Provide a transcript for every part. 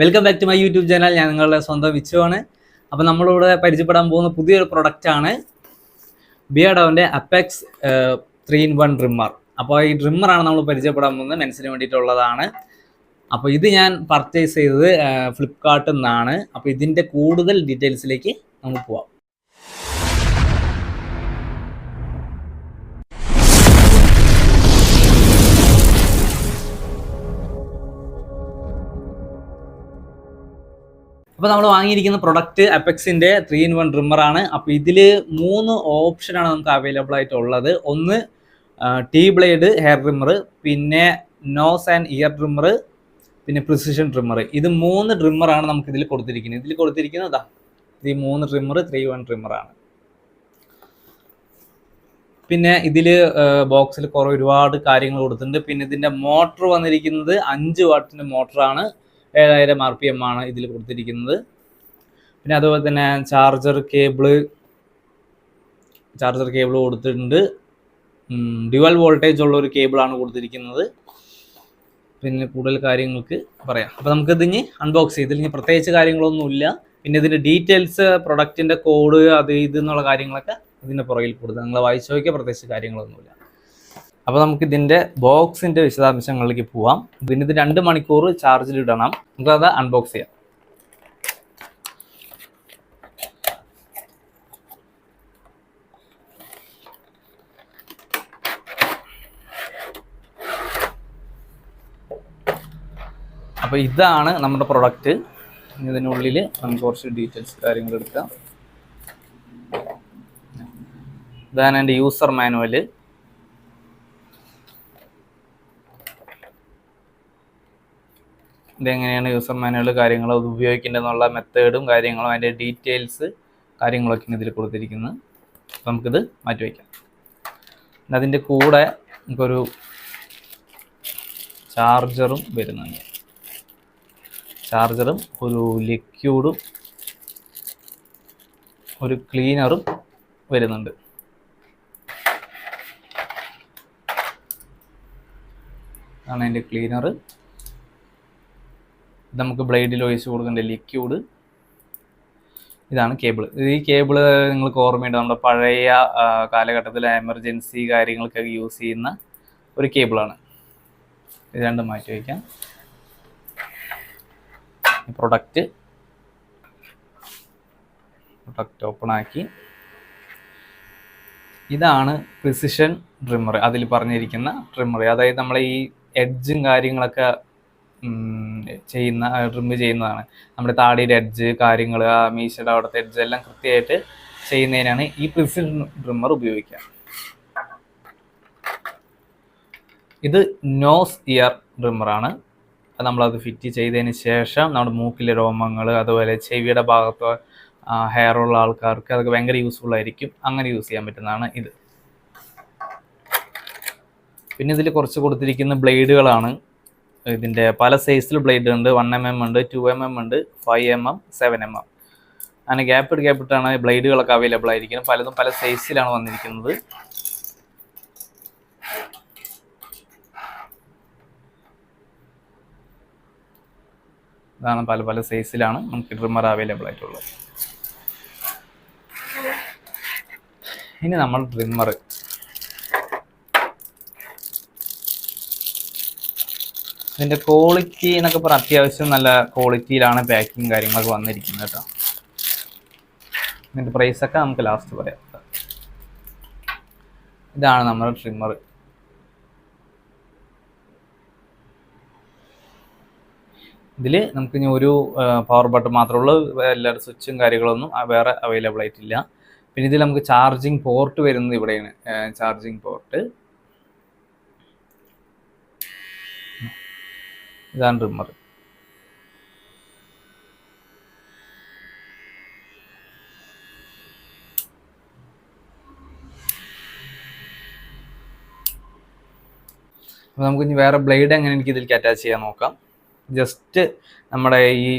Welcome back to my YouTube channel. ഞാൻ നിങ്ങളുടെ സ്വന്തം വിച്ചുവാണ്. അപ്പോൾ നമ്മളിവിടെ പരിചയപ്പെടാൻ പോകുന്ന പുതിയൊരു പ്രൊഡക്റ്റാണ് ബിയർഡോൻ്റെ അപ്പെക്സ് 3-in-1 ഡ്രിമ്മർ. അപ്പോൾ ഈ ഡ്രിമ്മറാണ് നമ്മൾ പരിചയപ്പെടാൻ പോകുന്നത്, മെൻസിന് വേണ്ടിയിട്ടുള്ളതാണ്. അപ്പോൾ ഇത് ഞാൻ പർച്ചേസ് ചെയ്തത് ഫ്ലിപ്കാർട്ടിൽ നിന്നാണ്. അപ്പോൾ ഇതിൻ്റെ കൂടുതൽ ഡീറ്റെയിൽസിലേക്ക് നമുക്ക് പോവാം. അപ്പോൾ നമ്മൾ വാങ്ങിയിരിക്കുന്ന പ്രൊഡക്റ്റ് അപ്പെക്സിൻ്റെ 3-in-1 ഡ്രിമ്മറാണ്. അപ്പോൾ ഇതിൽ 3 ഓപ്ഷനാണ് നമുക്ക് അവൈലബിൾ ആയിട്ടുള്ളത്. ഒന്ന് ടീ ബ്ലേഡ് ഹെയർ ഡ്രിമ്മർ, പിന്നെ നോസ് ആൻഡ് ഇയർ ഡ്രിമ്മർ, പിന്നെ പ്രിസിഷൻ ഡ്രിമ്മർ. ഇത് 3 ഡ്രിമ്മറാണ് നമുക്ക് ഇതിൽ കൊടുത്തിരിക്കുന്നത്. ഈ 3 ഡ്രിമ്മർ 3-in-1 ഡ്രിമ്മറാണ്. പിന്നെ ഇതിൽ ബോക്സിൽ ഒരുപാട് കാര്യങ്ങൾ കൊടുത്തിട്ടുണ്ട്. പിന്നെ ഇതിൻ്റെ മോട്ടർ വന്നിരിക്കുന്നത് 5 വാട്ടിൻ്റെ മോട്ടറാണ്. 7000 RPM ആണ് ഇതിൽ കൊടുത്തിരിക്കുന്നത്. പിന്നെ അതുപോലെ തന്നെ ചാർജർ കേബിള് കൊടുത്തിട്ടുണ്ട്. ഡ്യുവൽ വോൾട്ടേജ് ഉള്ള ഒരു കേബിളാണ് കൊടുത്തിരിക്കുന്നത്. പിന്നെ കൂടുതൽ കാര്യങ്ങൾക്ക് പറയാം. അപ്പോൾ നമുക്കിതിന് അൺബോക്സ് ചെയ്ത് ഇതിന് പ്രത്യേകിച്ച് കാര്യങ്ങളൊന്നുമില്ല. പിന്നെ ഇതിൻ്റെ ഡീറ്റെയിൽസ്, പ്രൊഡക്റ്റിൻ്റെ കോഡ്, അത് എന്നുള്ള കാര്യങ്ങളൊക്കെ ഇതിൻ്റെ പുറകിൽ കൊടുത്ത് നിങ്ങൾ വായിച്ചു നോക്കിയാൽ പ്രത്യേകിച്ച് കാര്യങ്ങളൊന്നുമില്ല. അപ്പോൾ നമുക്ക് ഇതിൻ്റെ ബോക്സിൻ്റെ വിശദാംശങ്ങളിലേക്ക് പോവാം. പിന്നെ ഇത് 2 മണിക്കൂർ ചാർജിലിടണം. നമുക്കത് അൺബോക്സ് ചെയ്യാം. അപ്പോൾ ഇതാണ് നമ്മുടെ പ്രൊഡക്റ്റ്. ഇതിനുള്ളിൽ നമുക്ക് കുറച്ച് ഡീറ്റെയിൽസ് കാര്യങ്ങൾ എടുക്കാം. ഇതാണ് എൻ്റെ യൂസർ മാനുവൽ. ഇതെങ്ങനെയാണ് യൂസർ മാനുവൽ കാര്യങ്ങൾ അത് ഉപയോഗിക്കേണ്ടതെന്നുള്ള മെത്തേഡും കാര്യങ്ങളും അതിൻ്റെ ഡീറ്റെയിൽസ് കാര്യങ്ങളൊക്കെയാണ് ഇതിൽ കൊടുത്തിരിക്കുന്നത്. അപ്പോൾ നമുക്കിത് മാറ്റി വയ്ക്കാം. അതിൻ്റെ കൂടെ നമുക്കൊരു ചാർജറും വരുന്നുണ്ട്. ചാർജറും ഒരു ലിക്വിഡും ഒരു ക്ലീനറും വരുന്നുണ്ട്. അതാണ് അതിൻ്റെ ക്ലീനർ. നമുക്ക് ബ്ലേഡിൽ ഒഴിച്ച് കൊടുക്കേണ്ട ലിക്വിഡ്. ഇതാണ് കേബിൾ. ഈ കേബിള് നിങ്ങൾക്ക് ഓർമ്മയുണ്ട്, നമ്മുടെ പഴയ കാലഘട്ടത്തിലെ എമർജൻസി കാര്യങ്ങൾക്കൊക്കെ യൂസ് ചെയ്യുന്ന ഒരു കേബിളാണ്. ഇത് രണ്ടും മാറ്റി വയ്ക്കാം. പ്രൊഡക്റ്റ് ഓപ്പൺ ആക്കി. ഇതാണ് പ്രിസിഷൻ ഡ്രിമ്മർ, അതിൽ പറഞ്ഞിരിക്കുന്ന ഡ്രിമ്മർ. അതായത് നമ്മൾ ഈ എഡ്ജും കാര്യങ്ങളൊക്കെ ട്രിം ചെയ്യുന്നതാണ്. നമ്മുടെ താടിയുടെ എഡ്ജ് കാര്യങ്ങൾ, ആ മീശയുടെ അവിടുത്തെ എഡ്ജ് എല്ലാം കൃത്യമായിട്ട് ചെയ്യുന്നതിനാണ് ഈ പ്രിസിഷൻ ഡ്രിമ്മർ ഉപയോഗിക്കുക. ഇത് നോസ് ഇയർ ഡ്രിമ്മറാണ്. നമ്മളത് ഫിറ്റ് ചെയ്തതിന് ശേഷം നമ്മുടെ മൂക്കിലെ രോമങ്ങൾ, അതുപോലെ ചെവിയുടെ ഭാഗത്ത് ഹെയർ ഉള്ള ആൾക്കാർക്ക് അതൊക്കെ ഭയങ്കര യൂസ്ഫുൾ ആയിരിക്കും. അങ്ങനെ യൂസ് ചെയ്യാൻ പറ്റുന്നതാണ് ഇത്. പിന്നെ ഇതിൽ കുറച്ച് കൊടുത്തിരിക്കുന്ന ബ്ലേഡുകളാണ്. ഇതിൻ്റെ പല സൈസിൽ ബ്ലേഡ് ഉണ്ട്. 1mm ഉണ്ട്, 2mm ഉണ്ട്, 5mm, 7mm. അങ്ങനെ ഗ്യാപ്പിട്ടാണ് ബ്ലേഡുകളൊക്കെ അവൈലബിൾ ആയിരിക്കുന്നത്. പലതും പല സൈസിലാണ് വന്നിരിക്കുന്നത്. ഇതാണ് പല സൈസിലാണ് നമുക്ക് ഡ്രിമ്മർ അവൈലബിൾ ആയിട്ടുള്ളത്. ഇനി നമ്മൾ ഡ്രിമ്മർ ഇതിൻ്റെ ക്വാളിറ്റി എന്നൊക്കെ പറഞ്ഞാൽ അത്യാവശ്യം നല്ല ക്വാളിറ്റിയിലാണ് പാക്കിങ് കാര്യങ്ങളൊക്കെ വന്നിരിക്കുന്നത് കേട്ടോ. ഇതിൻ്റെ പ്രൈസൊക്കെ നമുക്ക് ലാസ്റ്റ് പറയാം. ഇതാണ് നമ്മുടെ ട്രിമ്മർ. ഇതിൽ നമുക്ക് ഇനി ഒരു പവർ ബട്ടൺ മാത്രമേ ഉള്ളൂ. എല്ലാവരും സ്വിച്ചും കാര്യങ്ങളൊന്നും വേറെ അവൈലബിൾ ആയിട്ടില്ല. പിന്നെ ഇതിൽ നമുക്ക് ചാർജിങ് പോർട്ട് വരുന്നത് ഇവിടെയാണ്. Charging port. ഇതാണ് ഡ്രിമ്മർ. അപ്പോൾ നമുക്ക് ഇനി വേറെ ബ്ലേഡ് എങ്ങനെ എനിക്ക് ഇതിലേക്ക് അറ്റാച്ച് ചെയ്യാൻ നോക്കാം. ജസ്റ്റ് നമ്മുടെ ഈ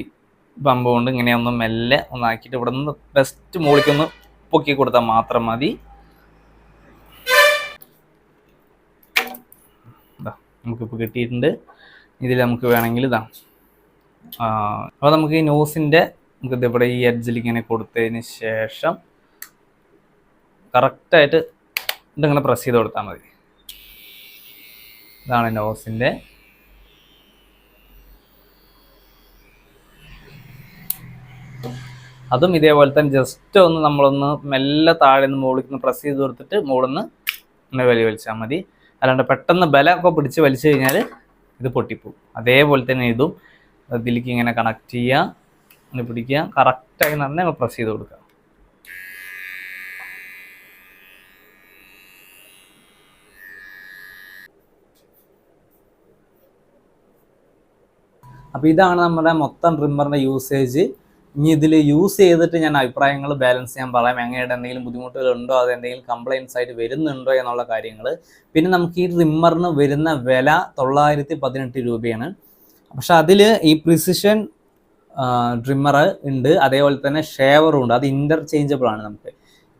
പമ്പ് കൊണ്ട് ഇങ്ങനെ ഒന്ന് മെല്ലെ ഒന്നാക്കിയിട്ട് ഇവിടെ നിന്ന് ബെസ്റ്റ് മുകളിലേക്കൊന്ന് പൊക്കി കൊടുത്താൽ മാത്രം മതി. നമുക്കിപ്പോൾ കിട്ടിയിട്ടുണ്ട്. ഇതിൽ നമുക്ക് വേണമെങ്കിൽ അപ്പോൾ നമുക്ക് ഈ നോസിൻ്റെ നമുക്ക് ഇവിടെ ഈ എഡ്ജിൽ ഇങ്ങനെ കൊടുത്തതിന് ശേഷം കറക്റ്റായിട്ട് ഇതിങ്ങനെ പ്രസ് ചെയ്ത് കൊടുത്താൽ മതി. ഇതാണ് നോസിൻ്റെ. അതും ഇതേപോലെ തന്നെ ജസ്റ്റ് ഒന്ന് നമ്മളൊന്ന് മെല്ലെ താഴെ നിന്ന് മുകളിൽ നിന്ന് പ്രസ് ചെയ്ത് കൊടുത്തിട്ട് മുകളിൽ നിന്ന് ഇങ്ങനെ വലിച്ചാൽ മതി. അല്ലാണ്ട് പെട്ടെന്ന് ബലമൊക്കെ പിടിച്ച് വലിച്ചു കഴിഞ്ഞാൽ ഇത് പൊട്ടിപ്പോവും. അതേപോലെ തന്നെ ഇതും ഇതിലേക്ക് ഇങ്ങനെ കണക്ട് ചെയ്യുക, ഇങ്ങനെ പിടിക്കുക, കറക്റ്റായി തന്നെ പ്രസ് ചെയ്ത് കൊടുക്കുക. അപ്പോൾ ഇതാണ് നമ്മുടെ മൊത്തം ട്രിമ്മറിൻ്റെ യൂസേജ്. ഇനി ഇതിൽ യൂസ് ചെയ്തിട്ട് ഞാൻ അഭിപ്രായങ്ങൾ ബാലൻസ് ചെയ്യാൻ പറയാം. എങ്ങനെയായിട്ട് എന്തെങ്കിലും ബുദ്ധിമുട്ടുകളുണ്ടോ, അത് എന്തെങ്കിലും കംപ്ലയിൻസ് ആയിട്ട് വരുന്നുണ്ടോ എന്നുള്ള കാര്യങ്ങൾ. പിന്നെ നമുക്ക് ഈ ട്രിമ്മറിന് വരുന്ന വില 918 രൂപയാണ്. പക്ഷെ അതിൽ ഈ പ്രിസിഷൻ ട്രിമ്മർ ഉണ്ട്, അതേപോലെ തന്നെ ഷേവറും ഉണ്ട്. അത് ഇൻ്റർചേഞ്ചബിൾ ആണ്. നമുക്ക്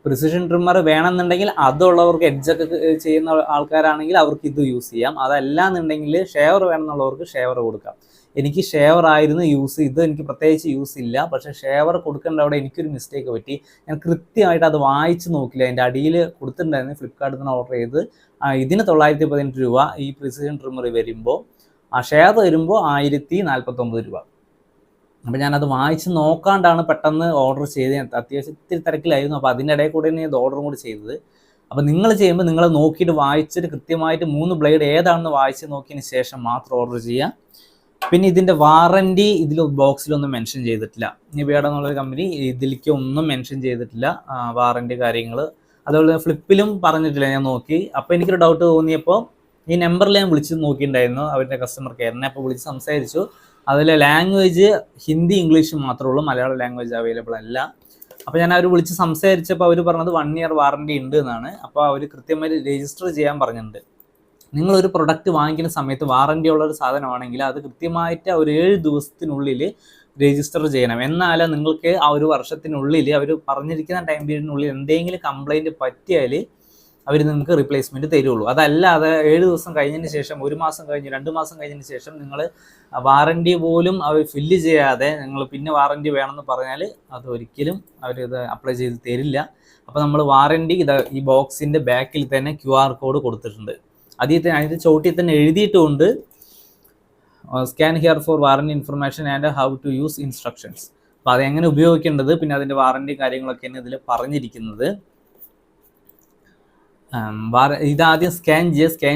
പ്രിസിഷൻ ട്രിമ്മർ വേണമെന്നുണ്ടെങ്കിൽ അതുള്ളവർക്ക് എഡ്ജൊക്കെ ചെയ്യുന്ന ആൾക്കാരാണെങ്കിൽ അവർക്ക് ഇത് യൂസ് ചെയ്യാം. അതല്ല എന്നുണ്ടെങ്കിൽ ഷേവർ വേണമെന്നുള്ളവർക്ക് ഷേവർ കൊടുക്കാം. എനിക്ക് ഷേവർ ആയിരുന്നു യൂസ്, ഇത് എനിക്ക് പ്രത്യേകിച്ച് യൂസ് ഇല്ല. പക്ഷേ ഷേവർ കൊടുക്കേണ്ട അവിടെ എനിക്കൊരു മിസ്റ്റേക്ക് പറ്റി. ഞാൻ കൃത്യമായിട്ട് അത് വായിച്ച് നോക്കില്ല. അതിൻ്റെ അടിയിൽ കൊടുത്തിട്ടുണ്ടായിരുന്നു, ഫ്ലിപ്കാർട്ടിൽ നിന്ന് ഓർഡർ ചെയ്ത്. ഇതിന് 918 രൂപ. ഈ പ്രിസിഷൻ ട്രിമ്മർ വരുമ്പോൾ ആ ഷെയർ വരുമ്പോൾ 1049 രൂപ. അപ്പോൾ ഞാനത് വായിച്ച് നോക്കാണ്ടാണ് പെട്ടെന്ന് ഓർഡർ ചെയ്ത്. അത്യാവശ്യം ഇത്തിരി തിരക്കിലായിരുന്നു. അപ്പോൾ അതിൻ്റെ ഇടയിൽ കൂടെ ഇത് ഓർഡറും കൂടി ചെയ്തത്. അപ്പോൾ നിങ്ങൾ ചെയ്യുമ്പോൾ നിങ്ങൾ നോക്കിയിട്ട് വായിച്ചിട്ട് കൃത്യമായിട്ട് 3 ബ്ലേഡ് ഏതാണെന്ന് വായിച്ച് നോക്കിയതിന് ശേഷം മാത്രം ഓർഡർ ചെയ്യുക. പിന്നെ ഇതിൻ്റെ വാറൻറ്റി ഇതിൽ ബോക്സിലൊന്നും മെൻഷൻ ചെയ്തിട്ടില്ല. നിവേഡ എന്നുള്ളൊരു കമ്പനി ഇതിലേക്ക് ഒന്നും മെൻഷൻ ചെയ്തിട്ടില്ല വാറൻറ്റി കാര്യങ്ങൾ. അതുപോലെ ഫ്ലിപ്പിലും പറഞ്ഞിട്ടില്ല. ഞാൻ നോക്കി. അപ്പോൾ എനിക്കൊരു ഡൗട്ട് തോന്നിയപ്പോൾ ഈ നമ്പറിൽ ഞാൻ വിളിച്ച് നോക്കിയിട്ടുണ്ടായിരുന്നു അവരുടെ കസ്റ്റമർ കെയറിനെ. അപ്പോൾ വിളിച്ച് സംസാരിച്ചു. അതിൽ ലാംഗ്വേജ് ഹിന്ദി ഇംഗ്ലീഷ് മാത്രമേ ഉള്ളൂ, മലയാളം ലാംഗ്വേജ് അവൈലബിൾ അല്ല. അപ്പോൾ ഞാൻ അവർ വിളിച്ച് സംസാരിച്ചപ്പോൾ അവർ പറഞ്ഞത് 1 ഇയർ വാറൻറ്റി ഉണ്ട് എന്നാണ്. അപ്പോൾ അവർ കൃത്യമായിട്ട് രജിസ്റ്റർ ചെയ്യാൻ പറഞ്ഞിട്ടുണ്ട്. നിങ്ങളൊരു പ്രൊഡക്റ്റ് വാങ്ങിക്കുന്ന സമയത്ത് വാറൻറ്റി ഉള്ളൊരു സാധനമാണെങ്കിൽ അത് കൃത്യമായിട്ട് ഒരു 7 ദിവസത്തിനുള്ളിൽ രജിസ്റ്റർ ചെയ്യണം. എന്നാലും നിങ്ങൾക്ക് ആ ഒരു വർഷത്തിനുള്ളിൽ അവർ പറഞ്ഞിരിക്കുന്ന ടൈം പീരീഡിനുള്ളിൽ എന്തെങ്കിലും കംപ്ലയിൻറ്റ് പറ്റിയാൽ അവർ നിങ്ങൾക്ക് റീപ്ലേസ്മെൻറ്റ് തരുള്ളൂ. അതല്ലാതെ 7 ദിവസം കഴിഞ്ഞതിന് ശേഷം, 1 മാസം കഴിഞ്ഞ്, 2 മാസം കഴിഞ്ഞതിന് ശേഷം നിങ്ങൾ വാറൻറ്റി പോലും അവർ ഫില്ല് ചെയ്യാതെ നിങ്ങൾ പിന്നെ വാറൻറ്റി വേണമെന്ന് പറഞ്ഞാൽ അത് ഒരിക്കലും അവരിത് അപ്ലൈ ചെയ്ത് തരില്ല. അപ്പോൾ നമ്മൾ വാറൻറ്റി ഈ ബോക്സിൻ്റെ ബാക്കിൽ തന്നെ QR കോഡ് കൊടുത്തിട്ടുണ്ട്. അതിൻ്റെ ചോട്ടിൽ തന്നെ എഴുതിയിട്ടുമുണ്ട് scan here for warranty information and how to use instructions. അപ്പോൾ അതെങ്ങനെ ഉപയോഗിക്കേണ്ടത്, പിന്നെ അതിൻ്റെ വാറൻറ്റി കാര്യങ്ങളൊക്കെയാണ് ഇതിൽ പറഞ്ഞിരിക്കുന്നത്. ഇതാദ്യം സ്കാൻ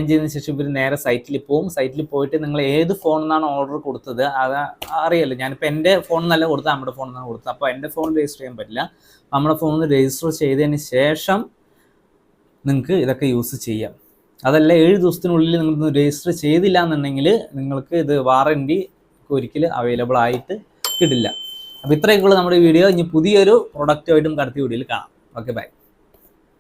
ചെയ്തതിന് ശേഷം ഇവർ നേരെ സൈറ്റിൽ പോകും. സൈറ്റിൽ പോയിട്ട് നിങ്ങൾ ഏത് ഫോണിൽ നിന്നാണ് ഓർഡർ കൊടുത്തത് അത് അറിയാമല്ലോ. ഞാനിപ്പോൾ എൻ്റെ ഫോണിൽ നിന്നല്ല കൊടുത്തത്, നമ്മുടെ ഫോണിൽ നിന്നാണ് കൊടുത്തത്. അപ്പോൾ എൻ്റെ ഫോൺ രജിസ്റ്റർ ചെയ്യാൻ പറ്റില്ല. നമ്മുടെ ഫോണിൽ രജിസ്റ്റർ ചെയ്തതിന് ശേഷം നിങ്ങൾക്ക് ഇതൊക്കെ യൂസ് ചെയ്യാം. അതല്ല 7 ദിവസത്തിനുള്ളിൽ നിങ്ങൾ രജിസ്റ്റർ ചെയ്തില്ല എന്നുണ്ടെങ്കിൽ നിങ്ങൾക്ക് ഇത് വാറൻറ്റി ഒരിക്കലും അവൈലബിൾ ആയിട്ട് കിട്ടില്ല. അപ്പോൾ ഇത്രയൊക്കെയുള്ള നമ്മുടെ വീഡിയോ. ഇനി പുതിയൊരു പ്രൊഡക്റ്റുമായിട്ടും അടുത്ത വീഡിയോയിൽ കാണാം. Okay, by.